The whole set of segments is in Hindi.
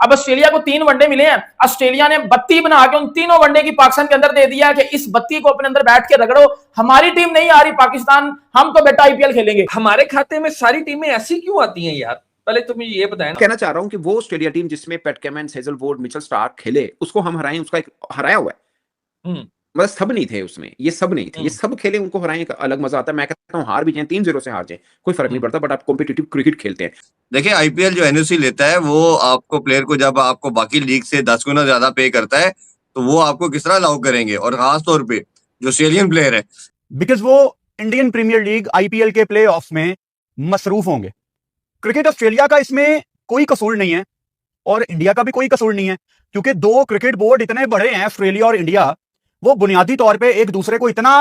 अब ऑस्ट्रेलिया को 3 वनडे मिले हैं, ऑस्ट्रेलिया ने बत्ती बना के उन तीनों वनडे की पाकिस्तान के अंदर दे दिया कि इस बत्ती को अपने अंदर बैठ के रगड़ो, हमारी टीम नहीं आ रही पाकिस्तान, हम तो बेटा आईपीएल खेलेंगे। हमारे खाते में सारी टीमें ऐसी क्यों आती हैं यार, पहले तुम ये बताएं। कहना चाह रहा हूं कि वो ऑस्ट्रेलिया टीम जिसमें PAT Cummins, Hazlewood, Mitchell Starc खेले, उसको हम हराएं, उसका एक हराया हुआ है। मतलब सब नहीं थे उसमें, ये सब नहीं थे, ये सब खेले, उनको हराएं का अलग मजा आता है। मैं कहता हूं हार भी जाए 3-0 से हार जाए कोई फर्क नहीं पड़ता, बट आप कॉम्पिटिटिव क्रिकेट खेलते हैं। देखिए आईपीएल जो एनओसी लेता है वो आपको प्लेयर को जब आपको बाकी लीग से 10 गुना ज्यादा पे करता है तो वो आपको किस तरह अलाउ करेंगे, और खास तौर पे जो ऑस्ट्रेलियन प्लेयर है, बिकॉज वो इंडियन प्रीमियर लीग आईपीएल के प्लेऑफ्स में मसरूफ होंगे। क्रिकेट ऑस्ट्रेलिया का इसमें कोई कसूर नहीं है और इंडिया का भी कोई कसूर नहीं है, क्योंकि 2 क्रिकेट बोर्ड इतने बड़े हैं, ऑस्ट्रेलिया और इंडिया, वो बुनियादी तौर पे एक दूसरे को इतना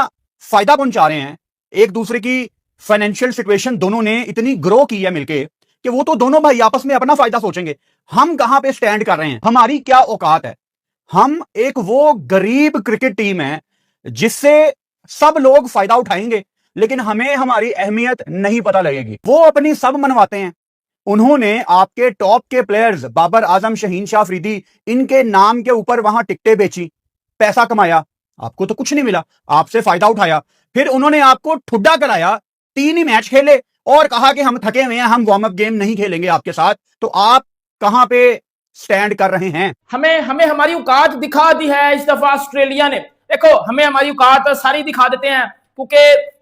फायदा पहुंचा रहे हैं, एक दूसरे की फाइनेंशियल सिचुएशन दोनों ने इतनी ग्रो की है मिलके कि वो तो दोनों भाई आपस में अपना फायदा सोचेंगे। हम कहां पे स्टैंड कर रहे हैं, हमारी क्या औकात है। हम एक वो गरीब क्रिकेट टीम है जिससे सब लोग फायदा उठाएंगे, लेकिन हमें हमारी अहमियत नहीं पता लगेगी। वो अपनी सब मनवाते हैं। उन्होंने आपके टॉप के प्लेयर्स बाबर आजम, शहीन शाह अफरीदी, इनके नाम के ऊपर वहां टिकटें बेची, पैसा कमाया, आपको तो कुछ नहीं मिला, आपसे फायदा उठाया। फिर उन्होंने आपको ठुड्डा कराया, 3 ही मैच खेले और कहा कि हम थके हुए हैं, हम वार्म अप गेम नहीं खेलेंगे आपके साथ। तो आप कहां पे स्टैंड कर रहे हैं? हमें हमारी औकात दिखा दी है इस दफा ऑस्ट्रेलिया ने। देखो हमें हमारी औकात सारी दिखा देते हैं, क्योंकि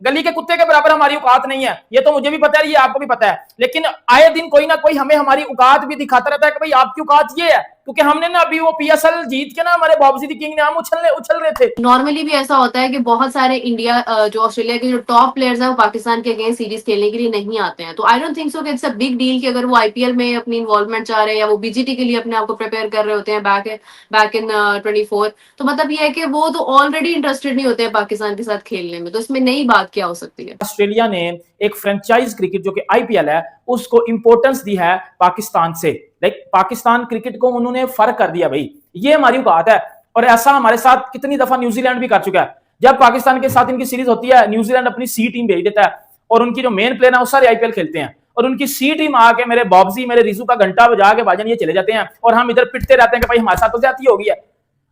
गली के कुत्ते के बराबर हमारी औकात नहीं है, ये तो मुझे भी पता है, ये आपको भी पता है। लेकिन आए दिन कोई ना कोई हमें हमारी औकात भी दिखाता रहता है कि भाई आपकी औकात ये है, क्योंकि हमने ना अभी वो पीएसएल जीत के ना हमारे बॉब्जी द किंग ने हम उछल रहे थे। नॉर्मली भी ऐसा होता है कि बहुत सारे इंडिया जो ऑस्ट्रेलिया के जो टॉप प्लेयर्स हैं वो पाकिस्तान के अगेंस्ट सीरीज खेलने के लिए नहीं आते हैं। तो आई डोंट थिंक सो कि इट्स अ बिग डील कि अगर वो आईपीएल में अपनी इन्वॉल्वमेंट चाह रहे हैं या वो बीजीटी के लिए अपने आप को प्रिपेयर कर रहे होते हैं बैक इन 24, तो मतलब ये है कि वो तो ऑलरेडी इंटरेस्टेड नहीं होते हैं पाकिस्तान के साथ खेलने में। तो इसमें नई बात क्या हो सकती है? ऑस्ट्रेलिया ने एक फ्रेंचाइज क्रिकेट जो कि आईपीएल है उसको इंपॉर्टेंस दी है पाकिस्तान से। लाइक पाकिस्तान क्रिकेट को उन्होंने फर्क कर दिया, भाई ये हमारी बात है। और ऐसा हमारे साथ कितनी दफा न्यूजीलैंड भी कर चुका है। जब पाकिस्तान के साथ इनकी सीरीज होती है, न्यूजीलैंड अपनी सी टीम भेज देता है और उनकी जो मेन प्लेयर है वो सारे आईपीएल खेलते हैं, और उनकी सी टीम आके मेरे बॉब्जी, मेरे रिजू का घंटा बजा के भाईजान ये चले जाते हैं, और हम इधर पिटते रहते हैं कि भाई हमारे साथ तो ज्यादती हो गई है।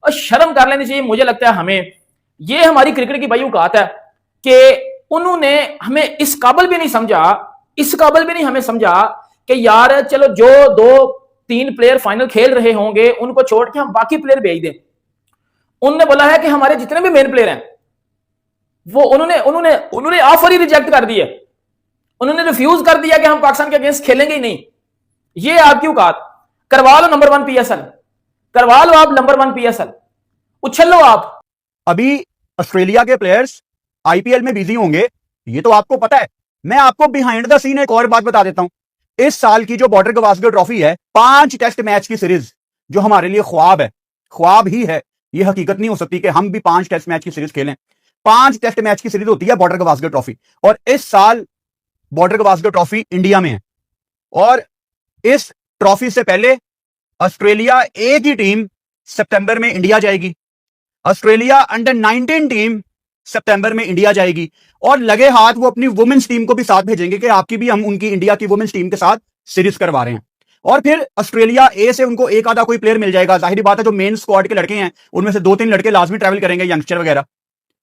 और शर्म कर लेनी चाहिए मुझे लगता है हमें। ये हमारी क्रिकेट की भाई औकात है कि उन्होंने हमें इस काबिल भी नहीं समझा, इस काबिल भी नहीं हमें समझा कि यार चलो जो 2-3 प्लेयर फाइनल खेल रहे होंगे उनको छोड़ के हम बाकी प्लेयर भेज दें। उन्होंने बोला है कि हमारे जितने भी मेन प्लेयर हैं वो उन्होंने ऑफर ही रिजेक्ट कर दिए, उन्होंने रिफ्यूज कर दिया कि हम पाकिस्तान के अगेंस्ट खेलेंगे ही नहीं। ये आपकी औकात। करवा लो नंबर 1 पीएसएल, करवा लो आप नंबर 1 पीएसएल, उछल लो आप। अभी ऑस्ट्रेलिया के प्लेयर्स आईपीएल में बिजी होंगे, ये तो आपको पता है। मैं आपको बिहाइंड द सीन एक और बात बता देता हूं। इस साल की जो बॉर्डर गवास्कर ट्रॉफी है, 5 टेस्ट मैच की सीरीज जो हमारे लिए ख्वाब है, ख्वाब ही है, ये हकीकत नहीं हो सकती कि हम भी 5 टेस्ट मैच की सीरीज खेलें। 5 टेस्ट मैच की सीरीज होती है बॉर्डर गवास्कर ट्रॉफी, और इस साल बॉर्डर गवास्कर ट्रॉफी इंडिया में है। और इस ट्रॉफी से पहले ऑस्ट्रेलिया ए की टीम सितंबर में इंडिया जाएगी, ऑस्ट्रेलिया अंडर 19 टीम सितंबर में इंडिया जाएगी, और लगे हाथ वो अपनी वुमेन्स टीम को भी साथ भेजेंगे कि आपकी भी हम उनकी इंडिया की वुमेन्स टीम के साथ सीरीज करवा रहे हैं। और फिर ऑस्ट्रेलिया ए से उनको एक आधा कोई प्लेयर मिल जाएगा। जाहिर बात है जो मेन स्क्वाड के लड़के हैं उनमें से 2-3 लड़के लाजमी ट्रैवल करेंगे, यंगस्टर वगैरह।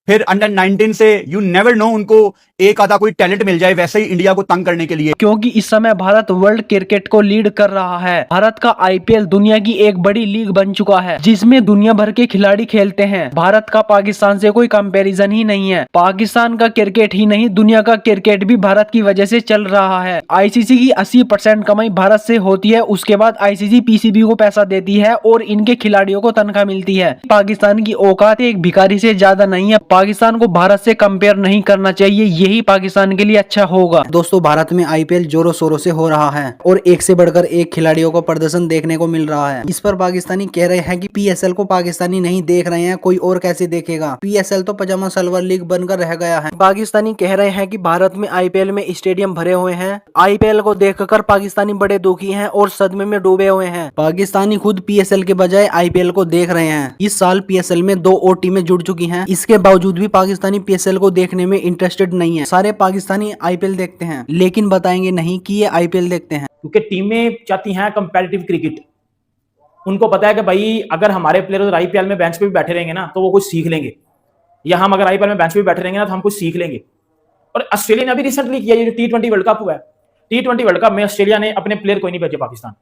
फिर अंडर 19 से यू नेवर नो उनको एक आधा कोई टैलेंट मिल जाए वैसे ही इंडिया को तंग करने के लिए, क्योंकि इस समय भारत वर्ल्ड क्रिकेट को लीड कर रहा है। भारत का आईपीएल दुनिया की एक बड़ी लीग बन चुका है जिसमें दुनिया भर के खिलाड़ी खेलते हैं। भारत का पाकिस्तान से कोई कंपैरिजन ही नहीं है। पाकिस्तान का क्रिकेट ही नहीं, दुनिया का क्रिकेट भी भारत की वजह से चल रहा है। आईसीसी की 80% कमाई भारत से होती है, उसके बाद आईसीसी पीसीबी को पैसा देती है और इनके खिलाड़ियों को तनख्वाह मिलती है। पाकिस्तान की औकात एक भिखारी से ज्यादा नहीं है। पाकिस्तान को भारत से कंपेयर नहीं करना चाहिए, यही पाकिस्तान के लिए अच्छा होगा। दोस्तों, भारत में आईपीएल जोरों शोरों से हो रहा है और एक से बढ़कर एक खिलाड़ियों को प्रदर्शन देखने को मिल रहा है। इस पर पाकिस्तानी कह रहे हैं कि पीएसएल को पाकिस्तानी नहीं देख रहे हैं, कोई और कैसे देखेगा। पीएसएल तो पजामा सलवार लीग बनकर रह गया है। पाकिस्तानी कह रहे हैं कि भारत में आईपीएल में स्टेडियम भरे हुए हैं। आईपीएल को देखकर पाकिस्तानी बड़े दुखी हैं और सदमे में डूबे हुए हैं। पाकिस्तानी खुद पीएसएल के बजाय आईपीएल को देख रहे हैं। इस साल पीएसएल में 2 और टीमें जुड़ चुकी हैं, इसके बावजूद भी पाकिस्तानी पीएसएल को देखने में इंटरेस्टेड नहीं है। सारे पाकिस्तानी आईपीएल देखते हैं लेकिन बताएंगे नहीं कि ये आईपीएल देखते हैं, क्योंकि टीमें चाहती हैं कंपेटिटिव क्रिकेट। उनको पता है कि भाई अगर हमारे प्लेयर आईपीएल में बेंच पे भी बैठे रहेंगे ना तो वो कुछ सीख लेंगे, या हम अगर आईपीएल में बेंच पे भी बैठे रहेंगे ना तो हम कुछ सीख लेंगे। और ऑस्ट्रेलिया ने अभी रिसेंटली किया, ये जो T20 वर्ल्ड कप हुआ है, T20 वर्ल्ड कप में ऑस्ट्रेलिया ने अपने प्लेयर कोई नहीं भेजे पाकिस्तान।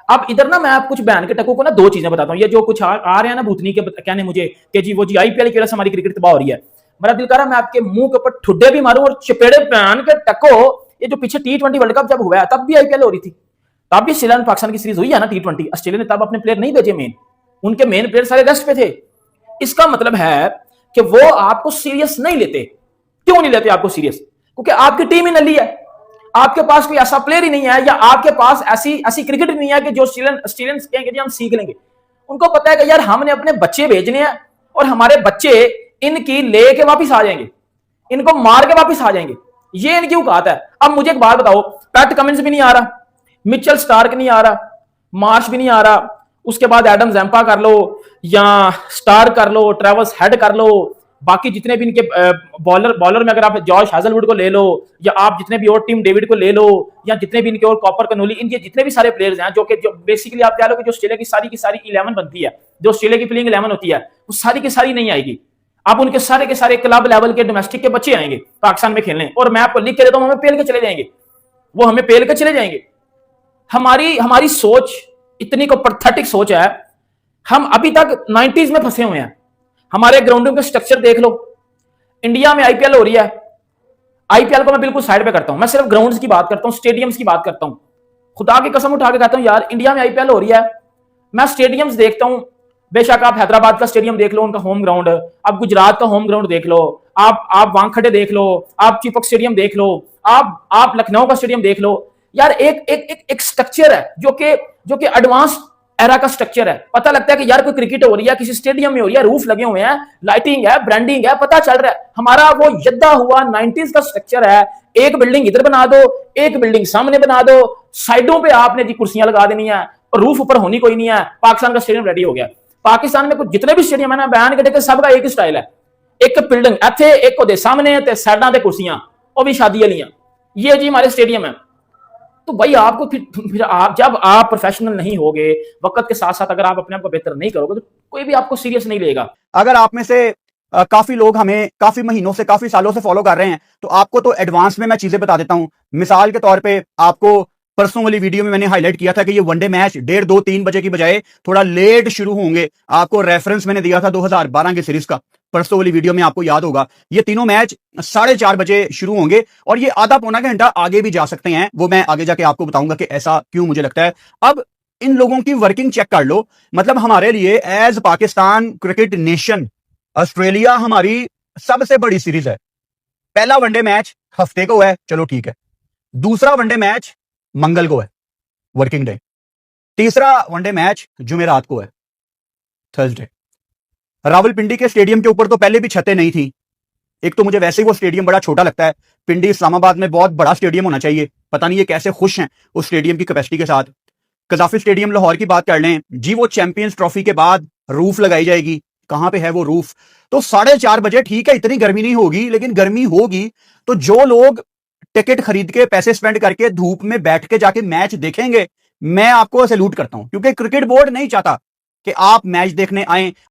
अब इधर ना मैं आप कुछ बयान के टकों को ना दो चीजें बताता हूं। ये जो कुछ आ रहे हैं ना भूतनी के कहने मुझे कि जी वो जी आईपीएल की वजह से हमारी क्रिकेट तबाह हो रही है, मेरा दिल कर रहा है मैं आपके मुंह के ऊपर ठुड्डे भी मारूं और चपेड़े बयान के टको। ये जो पीछे T20 वर्ल्ड कप जब हुआ है तब भी आईपीएल हो रही थी, तब भी श्रीलंका पाकिस्तान की सीरीज हुई है ना T20। ऑस्ट्रेलिया ने तब अपने प्लेयर नहीं भेजे, मेन उनके मेन प्लेयर सारे रेस्ट पे थे। इसका मतलब है कि वो आपको सीरियस नहीं लेते। क्यों नहीं लेते आपको सीरियस? क्योंकि आपकी टीम ही नली है, आपके पास कोई ऐसा प्लेयर ही नहीं है, या आपके पास ऐसी क्रिकेट नहीं है कि जो ऑस्ट्रेलियंस कहेंगे जी हम सीख लेंगे। उनको पता है कि यार हमने अपने बच्चे भेजने हैं और हमारे बच्चे इनकी लेके वापिस आ जाएंगे, इनको मार के वापिस आ जाएंगे, ये इनकी औकात है। अब मुझे एक बात बताओ, पैट कमिंस भी नहीं आ रहा, मिचेल स्टार्क नहीं आ रहा, मार्श भी नहीं आ रहा, उसके बाद एडम जैम्पा कर लो या स्टार कर लो, ट्रेवस हेड कर लो, बाकी जितने भी इनके बॉलर में अगर आप जॉश हैजलवुड को ले लो, या आप जितने भी और टीम डेविड को ले लो, या जितने भी इनके और कॉपर कनोली, इनके जितने भी सारे प्लेयर्स हैं जो बेसिकली आप कह लो कि जो ऑस्ट्रेलिया की सारी 11 बनती है, जो ऑस्ट्रेलिया की प्लेइंग 11 होती है, वो सारी की सारी नहीं आएगी। अब उनके सारे के सारे क्लब लेवल के डोमेस्टिक के बच्चे आएंगे पाकिस्तान में खेलने, और मैं आपको लिख के देता हूं, हमें पेल के चले जाएंगे, वो हमें पेल के चले जाएंगे। हमारी सोच इतनी को पैथेटिक सोच है। हम अभी तक 90s में फंसे हुए हैं। हमारे ग्राउंडों के स्ट्रक्चर देख लो, इंडिया में आईपीएल हो रही है, आईपीएल को मैं बिल्कुल साइड पे करता हूं, मैं सिर्फ ग्राउंड्स की बात करता हूं, स्टेडियम्स की बात करता हूं। खुदा की कसम उठा के कहता हूं यार, इंडिया में आईपीएल हो रही है, मैं स्टेडियम्स देखता हूं। बेशक आप हैदराबाद का स्टेडियम देख लो, उनका होम ग्राउंड, आप गुजरात का होम ग्राउंड देख लो, आप वानखेड़े देख लो, आप चिपक स्टेडियम देख लो, आप लखनऊ का स्टेडियम देख लो। यार एक स्ट्रक्चर है जो कि एडवांस एरा का स्ट्रक्चर है। पता लगता है कि यार कोई क्रिकेट हो रही है, किसी स्टेडियम में हो रही है, रूफ लगे हुए हैं, लाइटिंग है, ब्रांडिंग है, पता चल रहा है। हमारा वो यद्दा हुआ 90s का स्ट्रक्चर है। एक बिल्डिंग इधर बना दो, एक बिल्डिंग सामने बना दो, साइडों पे आपने जी कुर्सियां लगा देनी है, और रूफ ऊपर होनी कोई नहीं है। पाकिस्तान का स्टेडियम रेडी हो गया। पाकिस्तान में कुछ जितने भी स्टेडियम है ना, बयान के देखे सबका एक स्टाइल है, एक बिल्डिंग इथे, एक ओदे सामने ते साइडां ते कुर्सियां, वो भी शादी वाली। ये जी हमारे स्टेडियम है। तो भाई आपको फिर आप जब आप प्रोफेशनल नहीं होगे, वक्त के साथ साथ अगर आप अपने आप को बेहतर नहीं करोगे, तो कोई भी आपको सीरियस नहीं लेगा। अगर आप में से काफी लोग हमें काफी महीनों से, काफी सालों से फॉलो कर रहे हैं, तो आपको तो एडवांस में मैं चीजें बता देता हूं। मिसाल के तौर पे आपको परसों वाली वीडियो में मैंने हाईलाइट किया था कि ये वनडे मैच 1:30, 2, 3 बजे की बजाय थोड़ा लेट शुरू होंगे। आपको रेफरेंस मैंने दिया था 2012 की सीरीज का, परसों वाली वीडियो में आपको याद होगा। ये तीनों मैच 4:30 बजे शुरू होंगे, और ये आधा पौना घंटा आगे भी जा सकते हैं। वो मैं आगे जाके आपको बताऊंगा कि ऐसा क्यों मुझे लगता है। अब इन लोगों की वर्किंग चेक कर लो। मतलब हमारे लिए as Pakistan cricket nation, Australia हमारी सबसे बड़ी सीरीज है। पहला वनडे मैच हफ्ते को है, चलो ठीक है। दूसरा वनडे मैच मंगल को है, वर्किंग डे। तीसरा वनडे मैच जुमेरात को है, थर्सडे। रावलपिंडी के स्टेडियम के ऊपर तो पहले भी छतें नहीं थी। एक तो मुझे वैसे ही वो स्टेडियम बड़ा छोटा लगता है। पिंडी इस्लामाबाद में बहुत बड़ा स्टेडियम होना चाहिए। पता नहीं ये कैसे खुश हैं उस स्टेडियम की कैपेसिटी के साथ। कजाफी स्टेडियम लाहौर की बात कर लें जी, वो चैंपियंस ट्रॉफी के बाद रूफ लगाई जाएगी। कहां पे है वो रूफ? तो 4:30 बजे ठीक है, इतनी गर्मी नहीं होगी, लेकिन गर्मी होगी तो जो लोग टिकट खरीद के पैसे स्पेंड करके धूप में बैठ के जाके मैच देखेंगे, मैं आपको सैल्यूट करता हूं। क्योंकि क्रिकेट बोर्ड नहीं चाहता कि आप मैच देखने आए,